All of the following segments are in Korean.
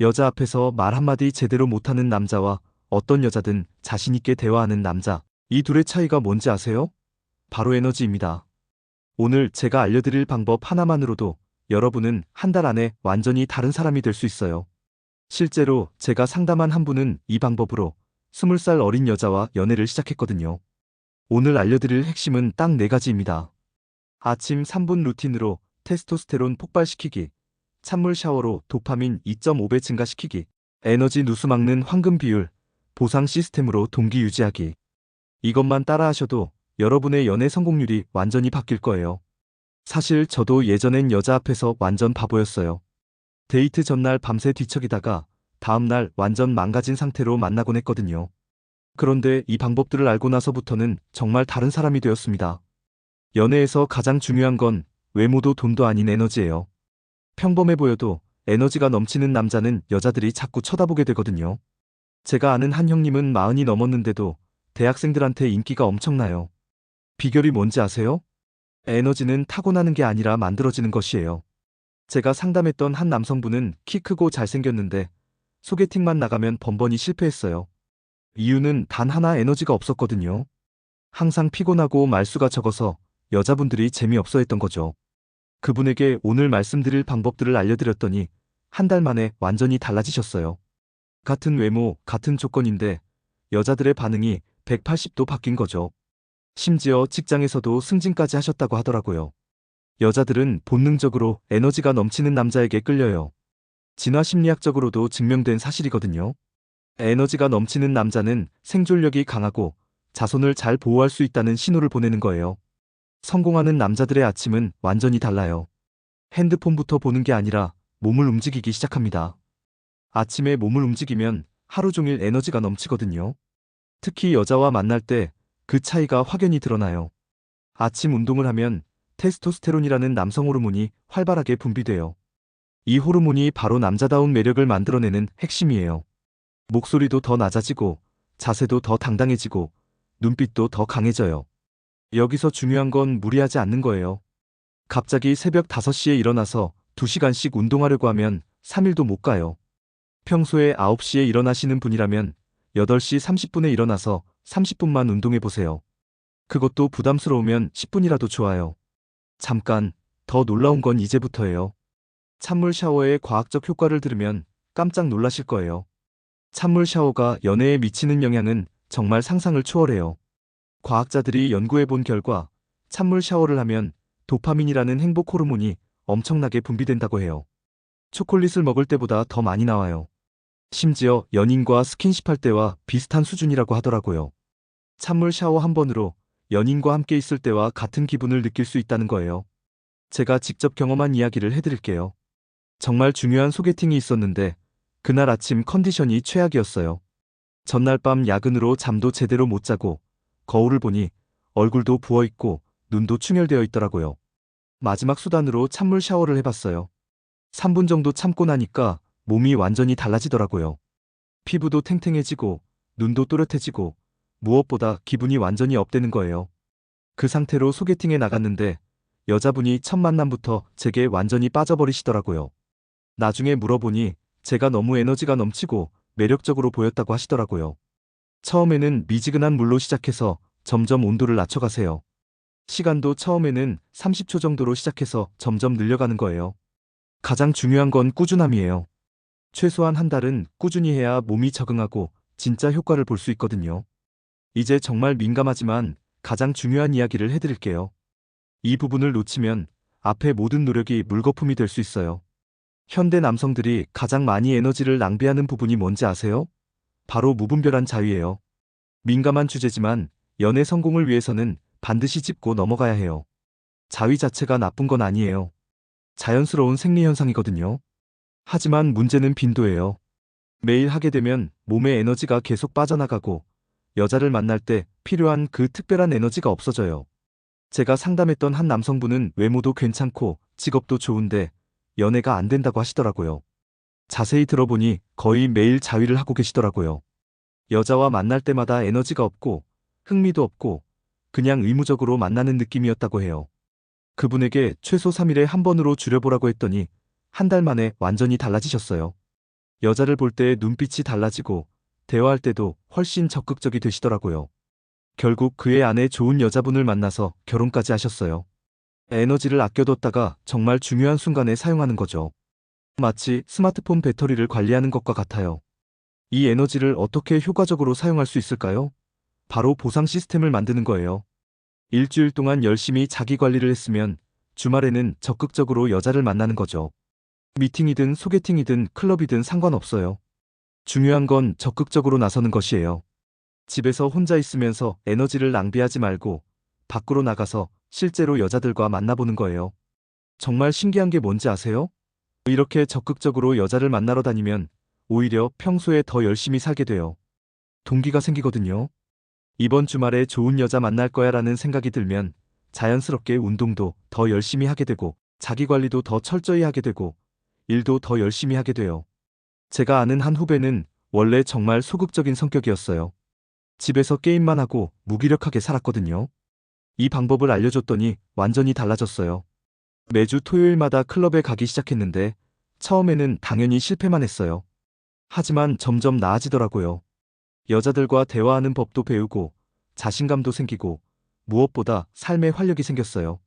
여자 앞에서 말 한마디 제대로 못하는 남자와 어떤 여자든 자신있게 대화하는 남자. 이 둘의 차이가 뭔지 아세요? 바로 에너지입니다. 오늘 제가 알려드릴 방법 하나만으로도 여러분은 한 달 안에 완전히 다른 사람이 될 수 있어요. 실제로 제가 상담한 한 분은 이 방법으로 20살 어린 여자와 연애를 시작했거든요. 오늘 알려드릴 핵심은 딱 4가지입니다. 아침 3분 루틴으로 테스토스테론 폭발시키기, 찬물 샤워로 도파민 2.5배 증가시키기, 에너지 누수 막는 황금 비율, 보상 시스템으로 동기 유지하기. 이것만 따라하셔도 여러분의 연애 성공률이 완전히 바뀔 거예요. 사실 저도 예전엔 여자 앞에서 완전 바보였어요. 데이트 전날 밤새 뒤척이다가 다음날 완전 망가진 상태로 만나곤 했거든요. 그런데 이 방법들을 알고 나서부터는 정말 다른 사람이 되었습니다. 연애에서 가장 중요한 건 외모도 돈도 아닌 에너지예요. 평범해 보여도 에너지가 넘치는 남자는 여자들이 자꾸 쳐다보게 되거든요. 제가 아는 한 형님은 40이 넘었는데도 대학생들한테 인기가 엄청나요. 비결이 뭔지 아세요? 에너지는 타고나는 게 아니라 만들어지는 것이에요. 제가 상담했던 한 남성분은 키 크고 잘생겼는데 소개팅만 나가면 번번이 실패했어요. 이유는 단 하나 에너지가 없었거든요. 항상 피곤하고 말수가 적어서 여자분들이 재미없어 했던 거죠. 그분에게 오늘 말씀드릴 방법들을 알려드렸더니 한 달 만에 완전히 달라지셨어요. 같은 외모, 같은 조건인데 여자들의 반응이 180도 바뀐 거죠. 심지어 직장에서도 승진까지 하셨다고 하더라고요. 여자들은 본능적으로 에너지가 넘치는 남자에게 끌려요. 진화 심리학적으로도 증명된 사실이거든요. 에너지가 넘치는 남자는 생존력이 강하고 자손을 잘 보호할 수 있다는 신호를 보내는 거예요. 성공하는 남자들의 아침은 완전히 달라요. 핸드폰부터 보는 게 아니라 몸을 움직이기 시작합니다. 아침에 몸을 움직이면 하루 종일 에너지가 넘치거든요. 특히 여자와 만날 때 그 차이가 확연히 드러나요. 아침 운동을 하면 테스토스테론이라는 남성 호르몬이 활발하게 분비돼요. 이 호르몬이 바로 남자다운 매력을 만들어내는 핵심이에요. 목소리도 더 낮아지고 자세도 더 당당해지고 눈빛도 더 강해져요. 여기서 중요한 건 무리하지 않는 거예요. 갑자기 새벽 5시에 일어나서 2시간씩 운동하려고 하면 3일도 못 가요. 평소에 9시에 일어나시는 분이라면 8시 30분에 일어나서 30분만 운동해 보세요. 그것도 부담스러우면 10분이라도 좋아요. 잠깐, 더 놀라운 건 이제부터예요. 찬물 샤워의 과학적 효과를 들으면 깜짝 놀라실 거예요. 찬물 샤워가 연애에 미치는 영향은 정말 상상을 초월해요. 과학자들이 연구해 본 결과 찬물 샤워를 하면 도파민이라는 행복 호르몬이 엄청나게 분비된다고 해요. 초콜릿을 먹을 때보다 더 많이 나와요. 심지어 연인과 스킨십할 때와 비슷한 수준이라고 하더라고요. 찬물 샤워 한 번으로 연인과 함께 있을 때와 같은 기분을 느낄 수 있다는 거예요. 제가 직접 경험한 이야기를 해드릴게요. 정말 중요한 소개팅이 있었는데 그날 아침 컨디션이 최악이었어요. 전날 밤 야근으로 잠도 제대로 못 자고 거울을 보니 얼굴도 부어있고 눈도 충혈되어 있더라고요. 마지막 수단으로 찬물 샤워를 해봤어요. 3분 정도 참고 나니까 몸이 완전히 달라지더라고요. 피부도 탱탱해지고 눈도 또렷해지고 무엇보다 기분이 완전히 업되는 거예요. 그 상태로 소개팅에 나갔는데 여자분이 첫 만남부터 제게 완전히 빠져버리시더라고요. 나중에 물어보니 제가 너무 에너지가 넘치고 매력적으로 보였다고 하시더라고요. 처음에는 미지근한 물로 시작해서 점점 온도를 낮춰가세요. 시간도 처음에는 30초 정도로 시작해서 점점 늘려가는 거예요. 가장 중요한 건 꾸준함이에요. 최소한 한 달은 꾸준히 해야 몸이 적응하고 진짜 효과를 볼 수 있거든요. 이제 정말 민감하지만 가장 중요한 이야기를 해드릴게요. 이 부분을 놓치면 앞의 모든 노력이 물거품이 될 수 있어요. 현대 남성들이 가장 많이 에너지를 낭비하는 부분이 뭔지 아세요? 바로 무분별한 자위예요. 민감한 주제지만 연애 성공을 위해서는 반드시 짚고 넘어가야 해요. 자위 자체가 나쁜 건 아니에요. 자연스러운 생리현상이거든요. 하지만 문제는 빈도예요. 매일 하게 되면 몸의 에너지가 계속 빠져나가고 여자를 만날 때 필요한 그 특별한 에너지가 없어져요. 제가 상담했던 한 남성분은 외모도 괜찮고 직업도 좋은데 연애가 안 된다고 하시더라고요. 자세히 들어보니 거의 매일 자위를 하고 계시더라고요. 여자와 만날 때마다 에너지가 없고 흥미도 없고 그냥 의무적으로 만나는 느낌이었다고 해요. 그분에게 최소 3일에 한 번으로 줄여보라고 했더니 한 달 만에 완전히 달라지셨어요. 여자를 볼 때 눈빛이 달라지고 대화할 때도 훨씬 적극적이 되시더라고요. 결국 그의 아내 좋은 여자분을 만나서 결혼까지 하셨어요. 에너지를 아껴뒀다가 정말 중요한 순간에 사용하는 거죠. 마치 스마트폰 배터리를 관리하는 것과 같아요. 이 에너지를 어떻게 효과적으로 사용할 수 있을까요? 바로 보상 시스템을 만드는 거예요. 일주일 동안 열심히 자기 관리를 했으면 주말에는 적극적으로 여자를 만나는 거죠. 미팅이든 소개팅이든 클럽이든 상관없어요. 중요한 건 적극적으로 나서는 것이에요. 집에서 혼자 있으면서 에너지를 낭비하지 말고 밖으로 나가서 실제로 여자들과 만나보는 거예요. 정말 신기한 게 뭔지 아세요? 이렇게 적극적으로 여자를 만나러 다니면 오히려 평소에 더 열심히 살게 돼요. 동기가 생기거든요. 이번 주말에 좋은 여자 만날 거야 라는 생각이 들면 자연스럽게 운동도 더 열심히 하게 되고 자기 관리도 더 철저히 하게 되고 일도 더 열심히 하게 돼요. 제가 아는 한 후배는 원래 정말 소극적인 성격이었어요. 집에서 게임만 하고 무기력하게 살았거든요. 이 방법을 알려줬더니 완전히 달라졌어요. 매주 토요일마다 클럽에 가기 시작했는데 처음에는 당연히 실패만 했어요. 하지만 점점 나아지더라고요. 여자들과 대화하는 법도 배우고 자신감도 생기고 무엇보다 삶에 활력이 생겼어요.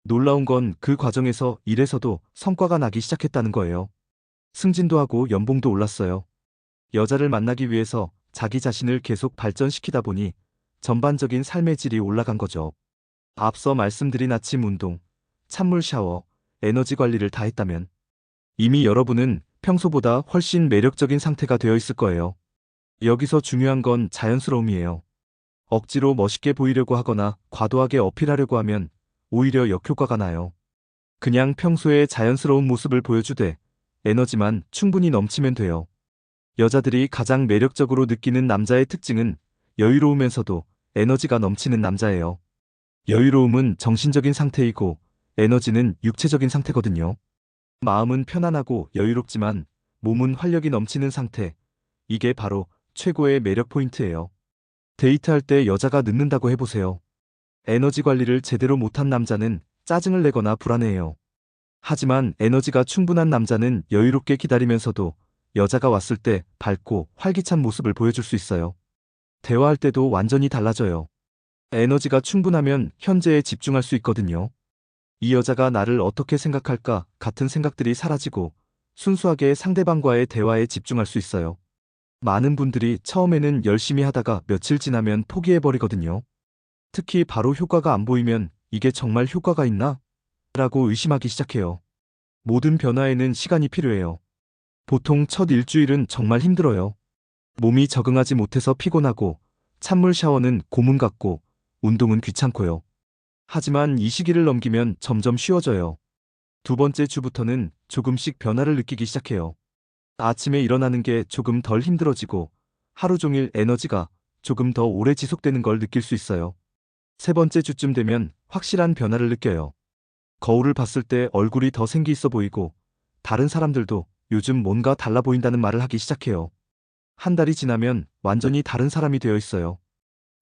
놀라운 건 그 과정에서 일에서도 성과가 나기 시작했다는 거예요. 승진도 하고 연봉도 올랐어요. 여자를 만나기 위해서 자기 자신을 계속 발전시키다 보니 전반적인 삶의 질이 올라간 거죠. 앞서 말씀드린 아침 운동, 찬물 샤워, 에너지 관리를 다 했다면 이미 여러분은 평소보다 훨씬 매력적인 상태가 되어 있을 거예요. 여기서 중요한 건 자연스러움이에요. 억지로 멋있게 보이려고 하거나 과도하게 어필하려고 하면 오히려 역효과가 나요. 그냥 평소에 자연스러운 모습을 보여주되 에너지만 충분히 넘치면 돼요. 여자들이 가장 매력적으로 느끼는 남자의 특징은 여유로우면서도 에너지가 넘치는 남자예요. 여유로움은 정신적인 상태이고 에너지는 육체적인 상태거든요. 마음은 편안하고 여유롭지만 몸은 활력이 넘치는 상태. 이게 바로 최고의 매력 포인트예요. 데이트할 때 여자가 늦는다고 해보세요. 에너지 관리를 제대로 못한 남자는 짜증을 내거나 불안해해요. 하지만 에너지가 충분한 남자는 여유롭게 기다리면서도 여자가 왔을 때 밝고 활기찬 모습을 보여줄 수 있어요. 대화할 때도 완전히 달라져요. 에너지가 충분하면 현재에 집중할 수 있거든요. 이 여자가 나를 어떻게 생각할까 같은 생각들이 사라지고 순수하게 상대방과의 대화에 집중할 수 있어요. 많은 분들이 처음에는 열심히 하다가 며칠 지나면 포기해버리거든요. 특히 바로 효과가 안 보이면 이게 정말 효과가 있나? 라고 의심하기 시작해요. 모든 변화에는 시간이 필요해요. 보통 첫 일주일은 정말 힘들어요. 몸이 적응하지 못해서 피곤하고 찬물 샤워는 고문 같고 운동은 귀찮고요. 하지만 이 시기를 넘기면 점점 쉬워져요. 두 번째 주부터는 조금씩 변화를 느끼기 시작해요. 아침에 일어나는 게 조금 덜 힘들어지고 하루 종일 에너지가 조금 더 오래 지속되는 걸 느낄 수 있어요. 세 번째 주쯤 되면 확실한 변화를 느껴요. 거울을 봤을 때 얼굴이 더 생기 있어 보이고 다른 사람들도 요즘 뭔가 달라 보인다는 말을 하기 시작해요. 한 달이 지나면 완전히 다른 사람이 되어 있어요.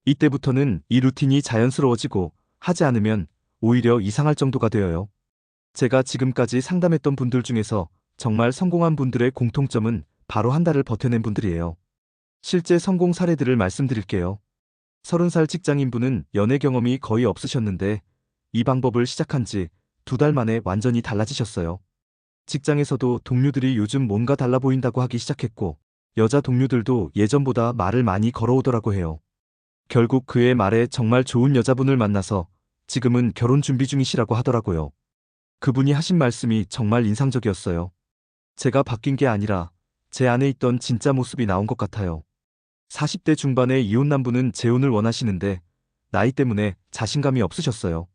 이때부터는 이 루틴이 자연스러워지고 하지 않으면 오히려 이상할 정도가 되어요. 제가 지금까지 상담했던 분들 중에서 정말 성공한 분들의 공통점은 바로 한 달을 버텨낸 분들이에요. 실제 성공 사례들을 말씀드릴게요. 30살 직장인분은 연애 경험이 거의 없으셨는데 이 방법을 시작한 지 2달 만에 완전히 달라지셨어요. 직장에서도 동료들이 요즘 뭔가 달라 보인다고 하기 시작했고 여자 동료들도 예전보다 말을 많이 걸어오더라고 해요. 결국 그의 말에 정말 좋은 여자분을 만나서 지금은 결혼 준비 중이시라고 하더라고요. 그분이 하신 말씀이 정말 인상적이었어요. 제가 바뀐 게 아니라 제 안에 있던 진짜 모습이 나온 것 같아요. 40대 중반의 이혼남분은 재혼을 원하시는데 나이 때문에 자신감이 없으셨어요.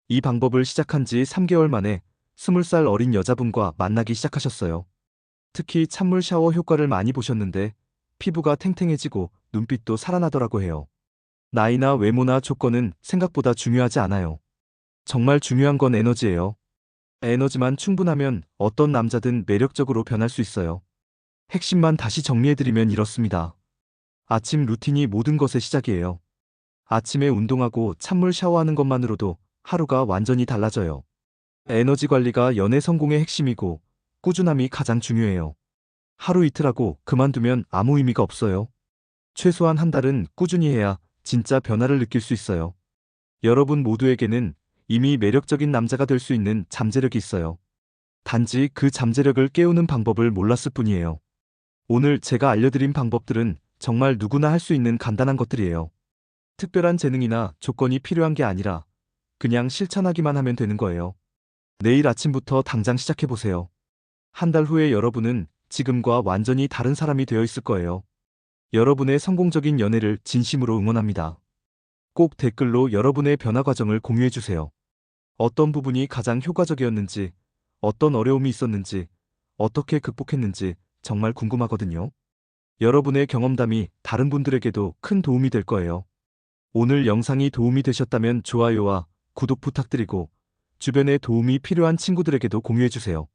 이 방법을 시작한 지 3개월 만에 20살 어린 여자분과 만나기 시작하셨어요. 특히 찬물 샤워 효과를 많이 보셨는데 피부가 탱탱해지고 눈빛도 살아나더라고 해요. 나이나 외모나 조건은 생각보다 중요하지 않아요. 정말 중요한 건 에너지예요. 에너지만 충분하면 어떤 남자든 매력적으로 변할 수 있어요. 핵심만 다시 정리해드리면 이렇습니다. 아침 루틴이 모든 것의 시작이에요. 아침에 운동하고 찬물 샤워하는 것만으로도 하루가 완전히 달라져요. 에너지 관리가 연애 성공의 핵심이고 꾸준함이 가장 중요해요. 하루 이틀 하고 그만두면 아무 의미가 없어요. 최소한 한 달은 꾸준히 해야 진짜 변화를 느낄 수 있어요. 여러분 모두에게는 이미 매력적인 남자가 될 수 있는 잠재력이 있어요. 단지 그 잠재력을 깨우는 방법을 몰랐을 뿐이에요. 오늘 제가 알려드린 방법들은 정말 누구나 할 수 있는 간단한 것들이에요. 특별한 재능이나 조건이 필요한 게 아니라 그냥 실천하기만 하면 되는 거예요. 내일 아침부터 당장 시작해보세요. 한 달 후에 여러분은 지금과 완전히 다른 사람이 되어 있을 거예요. 여러분의 성공적인 연애를 진심으로 응원합니다. 꼭 댓글로 여러분의 변화 과정을 공유해주세요. 어떤 부분이 가장 효과적이었는지, 어떤 어려움이 있었는지, 어떻게 극복했는지 정말 궁금하거든요. 여러분의 경험담이 다른 분들에게도 큰 도움이 될 거예요. 오늘 영상이 도움이 되셨다면 좋아요와 구독 부탁드리고 주변에 도움이 필요한 친구들에게도 공유해주세요.